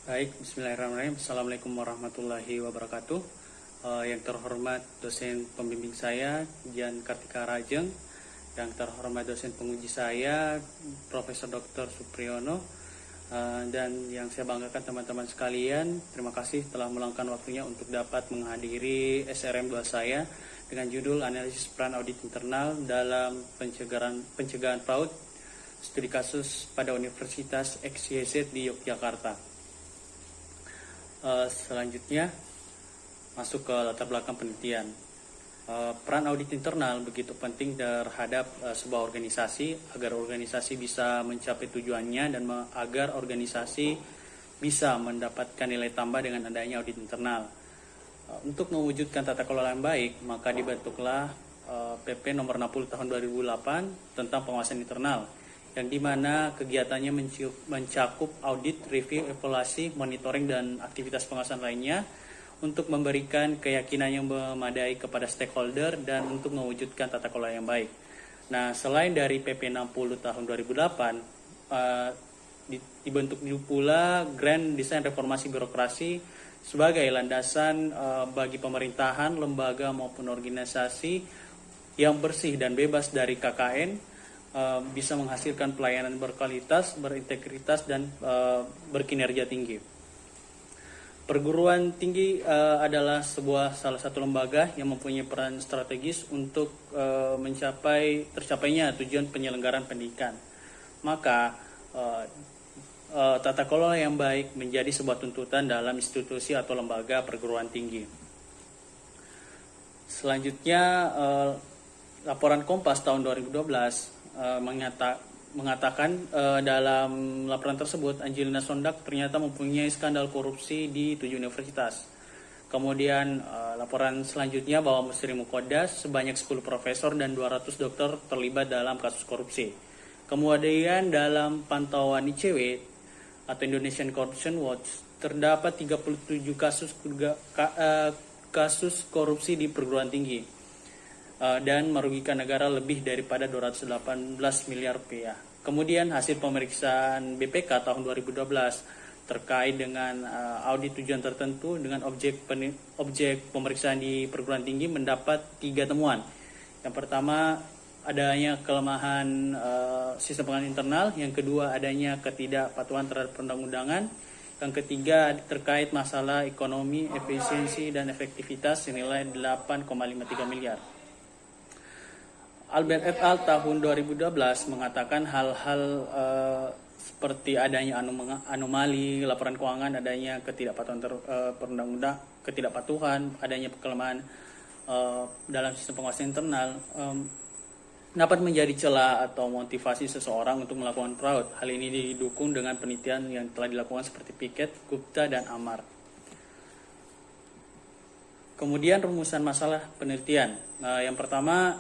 Baik, bismillahirrahmanirrahim. Assalamualaikum warahmatullahi wabarakatuh. Yang terhormat dosen pembimbing saya, Dian Kartika Rajeng. Yang terhormat dosen penguji saya, Profesor Dr. Supriyono. Dan yang saya banggakan teman-teman sekalian, terima kasih telah meluangkan waktunya untuk dapat menghadiri SRM 2 saya dengan judul Analisis Peran Audit Internal dalam pencegahan fraud studi kasus pada Universitas XYZ di Yogyakarta. Selanjutnya masuk ke latar belakang penelitian. Peran audit internal begitu penting terhadap sebuah organisasi agar organisasi bisa mencapai tujuannya dan agar organisasi bisa mendapatkan nilai tambah dengan adanya audit internal. Untuk mewujudkan tata kelola yang baik, maka dibentuklah PP nomor 60 tahun 2008 tentang pengawasan internal, yang dimana kegiatannya mencakup audit, review, evaluasi, monitoring, dan aktivitas pengawasan lainnya untuk memberikan keyakinan yang memadai kepada stakeholder dan untuk mewujudkan tata kelola yang baik. Nah, selain dari PP 60 tahun 2008, dibentuk pula Grand Design Reformasi Birokrasi sebagai landasan bagi pemerintahan, lembaga maupun organisasi yang bersih dan bebas dari KKN, bisa menghasilkan pelayanan berkualitas, berintegritas, dan berkinerja tinggi. Perguruan tinggi adalah salah satu lembaga yang mempunyai peran strategis untuk tercapainya tujuan penyelenggaraan pendidikan. Maka tata kelola yang baik menjadi sebuah tuntutan dalam institusi atau lembaga perguruan tinggi. Selanjutnya, laporan Kompas tahun 2012 mengatakan dalam laporan tersebut Angelina Sondak ternyata mempunyai skandal korupsi di 7 universitas. Kemudian laporan selanjutnya bahwa Musri Muqaddas sebanyak 10 profesor dan 200 dokter terlibat dalam kasus korupsi. Kemudian dalam pantauan ICW atau Indonesian Corruption Watch terdapat 37 kasus korupsi di perguruan tinggi dan merugikan negara lebih daripada 218 miliar rupiah. Kemudian hasil pemeriksaan BPK tahun 2012 terkait dengan audit tujuan tertentu dengan objek pemeriksaan di perguruan tinggi mendapat 3 temuan. Yang pertama, adanya kelemahan sistem pengawasan internal. Yang kedua, adanya ketidakpatuhan terhadap perundang-undangan. Yang ketiga, terkait masalah ekonomi, efisiensi, dan efektivitas senilai 8,53 miliar. Albert et al. Tahun 2012 mengatakan hal-hal seperti adanya anomali laporan keuangan, adanya ketidakpatuhan perundang-undang, ketidakpatuhan, adanya kelemahan dalam sistem pengawasan internal dapat menjadi celah atau motivasi seseorang untuk melakukan fraud. Hal ini didukung dengan penelitian yang telah dilakukan seperti Pickett, Gupta, dan Amar. Kemudian rumusan masalah penelitian. Yang pertama,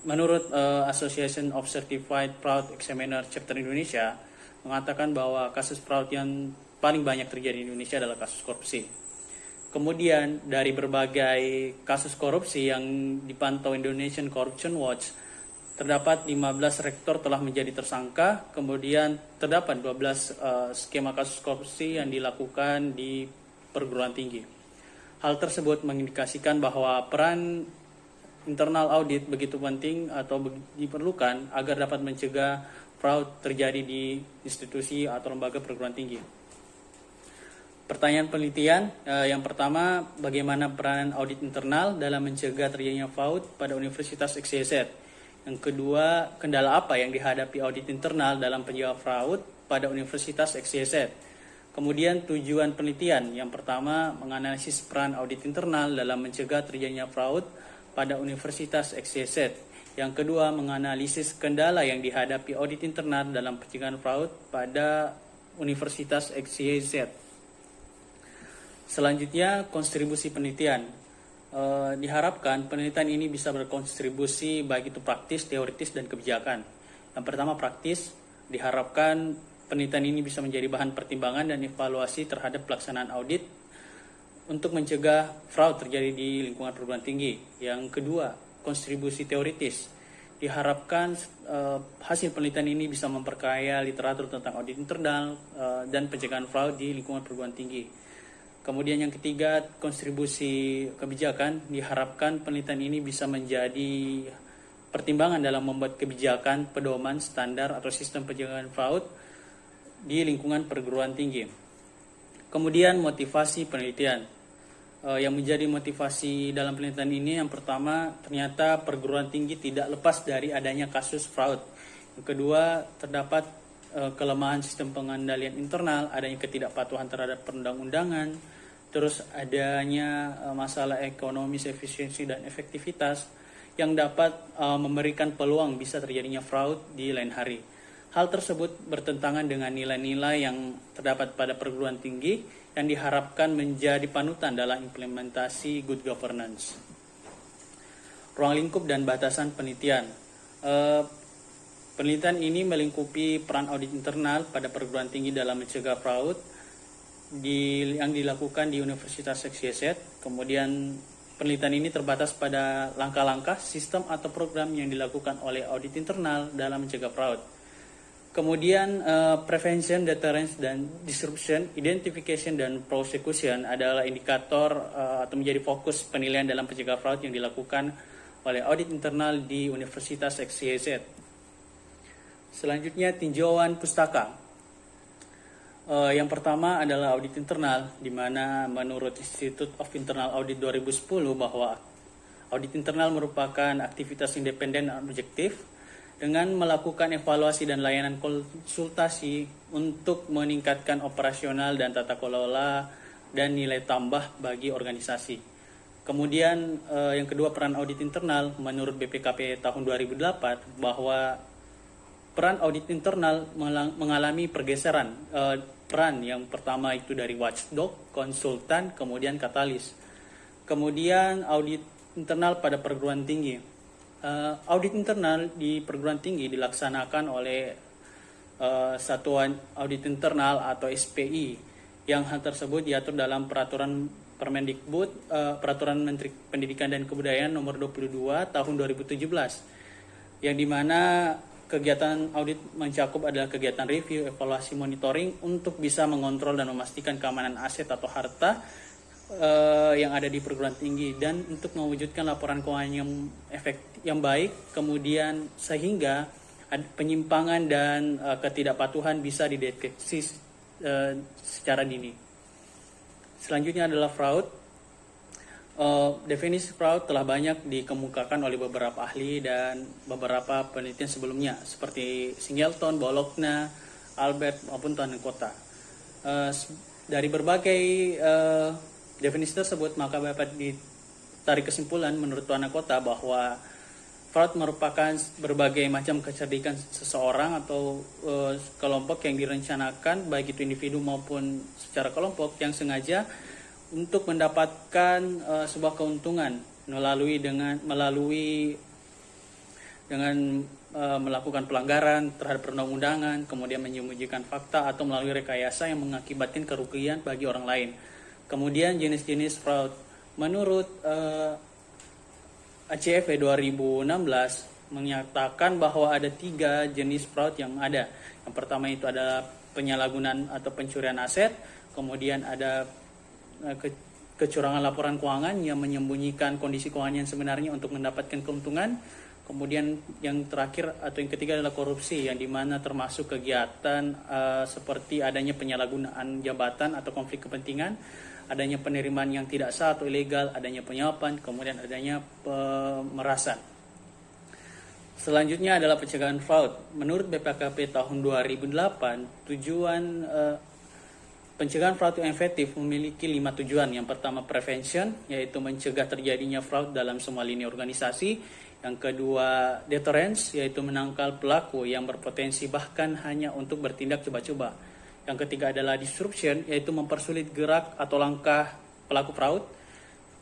menurut Association of Certified Fraud Examiner Chapter Indonesia mengatakan bahwa kasus fraud yang paling banyak terjadi di Indonesia adalah kasus korupsi. Kemudian dari berbagai kasus korupsi yang dipantau Indonesian Corruption Watch, terdapat 15 rektor telah menjadi tersangka, kemudian terdapat 12 skema kasus korupsi yang dilakukan di perguruan tinggi. Hal tersebut mengindikasikan bahwa peran internal audit begitu penting atau diperlukan agar dapat mencegah fraud terjadi di institusi atau lembaga perguruan tinggi. Pertanyaan penelitian, yang pertama, bagaimana peran audit internal dalam mencegah terjadinya fraud pada Universitas XYZ? Yang kedua, kendala apa yang dihadapi audit internal dalam pencegahan fraud pada Universitas XYZ? Kemudian tujuan penelitian, yang pertama, menganalisis peran audit internal dalam mencegah terjadinya fraud pada Universitas XYZ. Yang kedua, menganalisis kendala yang dihadapi audit internal dalam pencegahan fraud pada Universitas XYZ. Selanjutnya, kontribusi penelitian. Diharapkan penelitian ini bisa berkontribusi baik itu praktis, teoritis, dan kebijakan. Yang pertama, praktis. Diharapkan penelitian ini bisa menjadi bahan pertimbangan dan evaluasi terhadap pelaksanaan audit untuk mencegah fraud terjadi di lingkungan perguruan tinggi. Yang kedua, kontribusi teoritis. Diharapkan hasil penelitian ini bisa memperkaya literatur tentang audit internal dan pencegahan fraud di lingkungan perguruan tinggi. Kemudian yang ketiga, kontribusi kebijakan. Diharapkan penelitian ini bisa menjadi pertimbangan dalam membuat kebijakan, pedoman, standar atau sistem pencegahan fraud di lingkungan perguruan tinggi. Kemudian motivasi penelitian. Yang menjadi motivasi dalam penelitian ini, yang pertama, ternyata perguruan tinggi tidak lepas dari adanya kasus fraud. Yang kedua, terdapat kelemahan sistem pengendalian internal, adanya ketidakpatuhan terhadap perundang-undangan, terus adanya masalah ekonomis, efisiensi, dan efektivitas yang dapat memberikan peluang bisa terjadinya fraud di lain hari. Hal tersebut bertentangan dengan nilai-nilai yang terdapat pada perguruan tinggi yang diharapkan menjadi panutan dalam implementasi good governance. Ruang lingkup dan batasan penelitian. Penelitian ini melingkupi peran audit internal pada perguruan tinggi dalam mencegah fraud yang dilakukan di Universitas XYZ. Kemudian penelitian ini terbatas pada langkah-langkah, sistem atau program yang dilakukan oleh audit internal dalam mencegah fraud. Kemudian prevention, deterrence, dan disruption, identification, dan prosecution adalah indikator atau menjadi fokus penilaian dalam pencegah fraud yang dilakukan oleh audit internal di Universitas XYZ. Selanjutnya, tinjauan pustaka. Yang pertama adalah audit internal, di mana menurut Institute of Internal Audit 2010 bahwa audit internal merupakan aktivitas independen dan objektif dengan melakukan evaluasi dan layanan konsultasi untuk meningkatkan operasional dan tata kelola dan nilai tambah bagi organisasi. Kemudian yang kedua, peran audit internal menurut BPKP tahun 2008 bahwa peran audit internal mengalami pergeseran peran. Yang pertama itu dari watchdog, konsultan, kemudian katalis. Kemudian audit internal pada perguruan tinggi. Audit internal di perguruan tinggi dilaksanakan oleh Satuan Audit Internal atau SPI, yang hal tersebut diatur dalam Peraturan Permendikbud, Peraturan Menteri Pendidikan dan Kebudayaan Nomor 22 Tahun 2017, yang dimana kegiatan audit mencakup adalah kegiatan review, evaluasi, monitoring untuk bisa mengontrol dan memastikan keamanan aset atau harta yang ada di perguruan tinggi, dan untuk mewujudkan laporan keuangan yang baik, kemudian sehingga penyimpangan dan ketidakpatuhan bisa dideteksi secara dini. Selanjutnya adalah fraud. Definisi fraud telah banyak dikemukakan oleh beberapa ahli dan beberapa penelitian sebelumnya seperti Singleton, Bologna, Albert maupun Tuan Kota. Dari berbagai definisi tersebut, maka dapat ditarik kesimpulan menurut Tuan Kota bahwa fraud merupakan berbagai macam kecerdikan seseorang atau kelompok yang direncanakan, baik itu individu maupun secara kelompok, yang sengaja untuk mendapatkan sebuah keuntungan melalui melakukan pelanggaran terhadap perundang-undangan, kemudian menyembunyikan fakta atau melalui rekayasa yang mengakibatkan kerugian bagi orang lain. Kemudian jenis-jenis fraud menurut ACFE 2016 menyatakan bahwa ada 3 jenis fraud yang ada. Yang pertama itu adalah penyalahgunaan atau pencurian aset, kemudian ada kecurangan laporan keuangan yang menyembunyikan kondisi keuangan yang sebenarnya untuk mendapatkan keuntungan. Kemudian yang terakhir atau yang ketiga adalah korupsi, yang dimana termasuk kegiatan seperti adanya penyalahgunaan jabatan atau konflik kepentingan, adanya penerimaan yang tidak sah atau ilegal, adanya penyuapan, kemudian adanya pemerasan. Selanjutnya adalah pencegahan fraud. Menurut BPKP tahun 2008, tujuan pencegahan fraud yang efektif memiliki 5 tujuan. Yang pertama, prevention, yaitu mencegah terjadinya fraud dalam semua lini organisasi. Yang kedua, deterrence, yaitu menangkal pelaku yang berpotensi bahkan hanya untuk bertindak coba-coba. Yang ketiga adalah disruption, yaitu mempersulit gerak atau langkah pelaku fraud.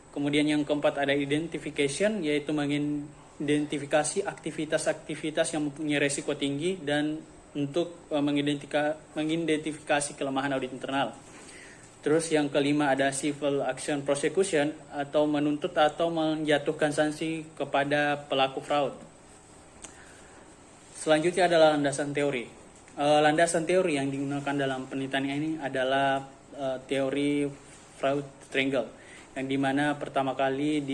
Kemudian yang keempat ada identification, yaitu mengidentifikasi aktivitas-aktivitas yang mempunyai resiko tinggi dan untuk mengidentifikasi kelemahan audit internal. Terus yang kelima ada civil action prosecution, atau menuntut atau menjatuhkan sanksi kepada pelaku fraud. Selanjutnya adalah landasan teori. Landasan teori yang digunakan dalam penelitian ini adalah teori Freud Triangle, yang dimana pertama kali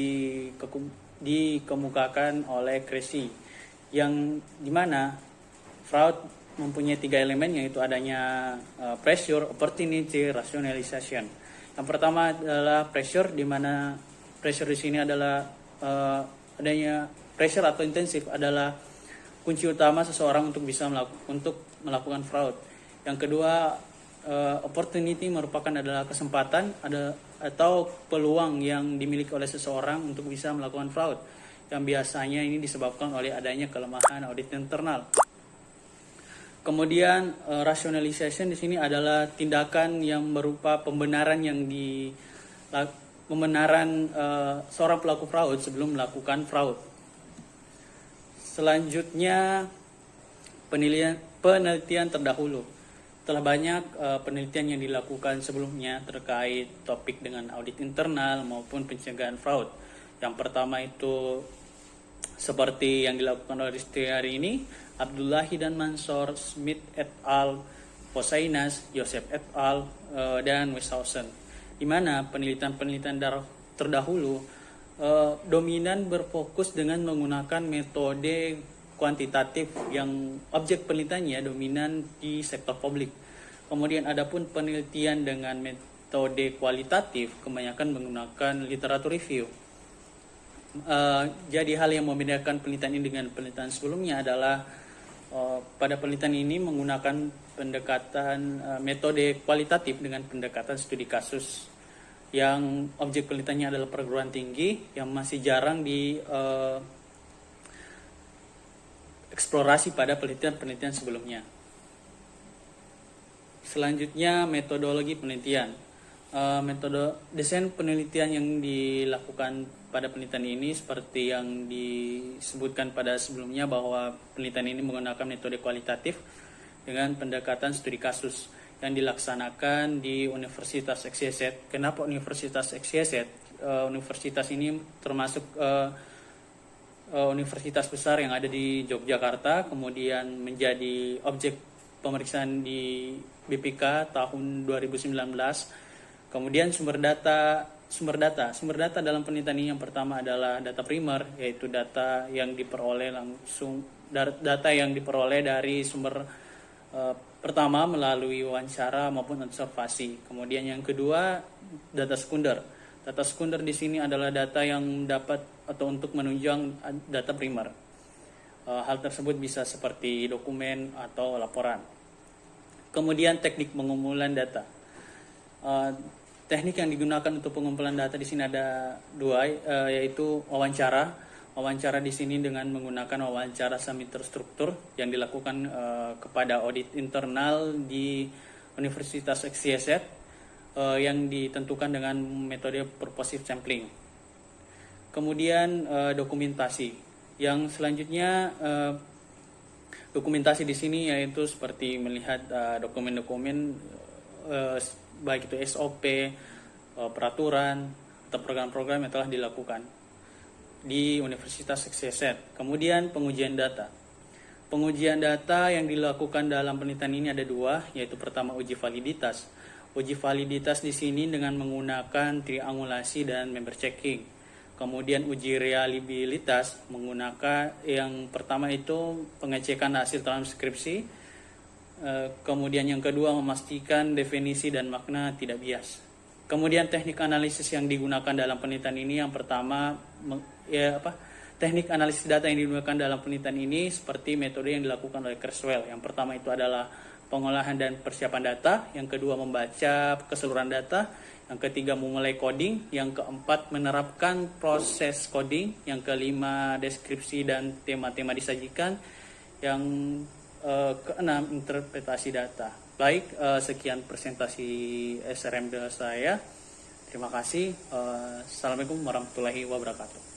dikemukakan oleh Cressy, yang dimana Freud mempunyai 3 elemen, yaitu adanya pressure, opportunity, rationalization. Yang pertama adalah pressure, di mana pressure di sini adalah adanya pressure atau intensif adalah kunci utama seseorang untuk bisa melakukan fraud. Yang kedua, opportunity merupakan adalah kesempatan atau peluang yang dimiliki oleh seseorang untuk bisa melakukan fraud, yang biasanya ini disebabkan oleh adanya kelemahan audit internal. Kemudian rationalization di sini adalah tindakan yang berupa pembenaran seorang pelaku fraud sebelum melakukan fraud. Selanjutnya penelitian terdahulu. Telah banyak penelitian yang dilakukan sebelumnya terkait topik dengan audit internal maupun pencegahan fraud. Yang pertama itu seperti yang dilakukan oleh Risti hari ini, Abdullahi dan Mansor, Smith et al., Posainas, Joseph et al., dan Westhausen, di mana penelitian-penelitian terdahulu dominan berfokus dengan menggunakan metode kuantitatif yang objek penelitiannya dominan di sektor publik. Kemudian adapun penelitian dengan metode kualitatif kebanyakan menggunakan literatur review. Jadi hal yang membedakan penelitian ini dengan penelitian sebelumnya adalah pada penelitian ini menggunakan pendekatan metode kualitatif dengan pendekatan studi kasus, yang objek penelitiannya adalah perguruan tinggi yang masih jarang di eksplorasi pada penelitian-penelitian sebelumnya. Selanjutnya metodologi penelitian. Metode desain penelitian yang dilakukan pada penelitian ini seperti yang disebutkan pada sebelumnya, bahwa penelitian ini menggunakan metode kualitatif dengan pendekatan studi kasus yang dilaksanakan di Universitas XYZ. Kenapa Universitas XYZ? Universitas ini termasuk universitas besar yang ada di Yogyakarta, kemudian menjadi objek pemeriksaan di BPK tahun 2019. Kemudian sumber data dalam penelitian ini yang pertama adalah data primer, yaitu data yang diperoleh dari sumber pertama melalui wawancara maupun observasi. Kemudian yang kedua, data sekunder. Data sekunder di sini adalah data yang dapat atau untuk menunjang data primer. Hal tersebut bisa seperti dokumen atau laporan. Kemudian teknik pengumpulan data. Teknik yang digunakan untuk pengumpulan data di sini ada 2, yaitu wawancara. Wawancara di sini dengan menggunakan wawancara semi terstruktur yang dilakukan kepada audit internal di Universitas XYZ, yang ditentukan dengan metode purposive sampling. Kemudian dokumentasi. Yang selanjutnya dokumentasi di sini yaitu seperti melihat dokumen-dokumen baik itu SOP, peraturan atau program-program yang telah dilakukan di Universitas XYZ. Kemudian pengujian data. Pengujian data yang dilakukan dalam penelitian ini ada 2, yaitu pertama uji validitas. Uji validitas di sini dengan menggunakan triangulasi dan member checking. Kemudian uji reliabilitas menggunakan yang pertama itu pengecekan hasil transkripsi. Kemudian yang kedua memastikan definisi dan makna tidak bias. Kemudian teknik analisis yang digunakan dalam penelitian ini yang pertama teknik analisis data yang digunakan dalam penelitian ini seperti metode yang dilakukan oleh Creswell. Yang pertama itu adalah pengolahan dan persiapan data, yang kedua membaca keseluruhan data, yang ketiga memulai coding, yang keempat menerapkan proses coding, yang kelima deskripsi dan tema-tema disajikan, yang keenam interpretasi data. Baik, sekian presentasi SRM saya. Terima kasih. Assalamualaikum warahmatullahi wabarakatuh.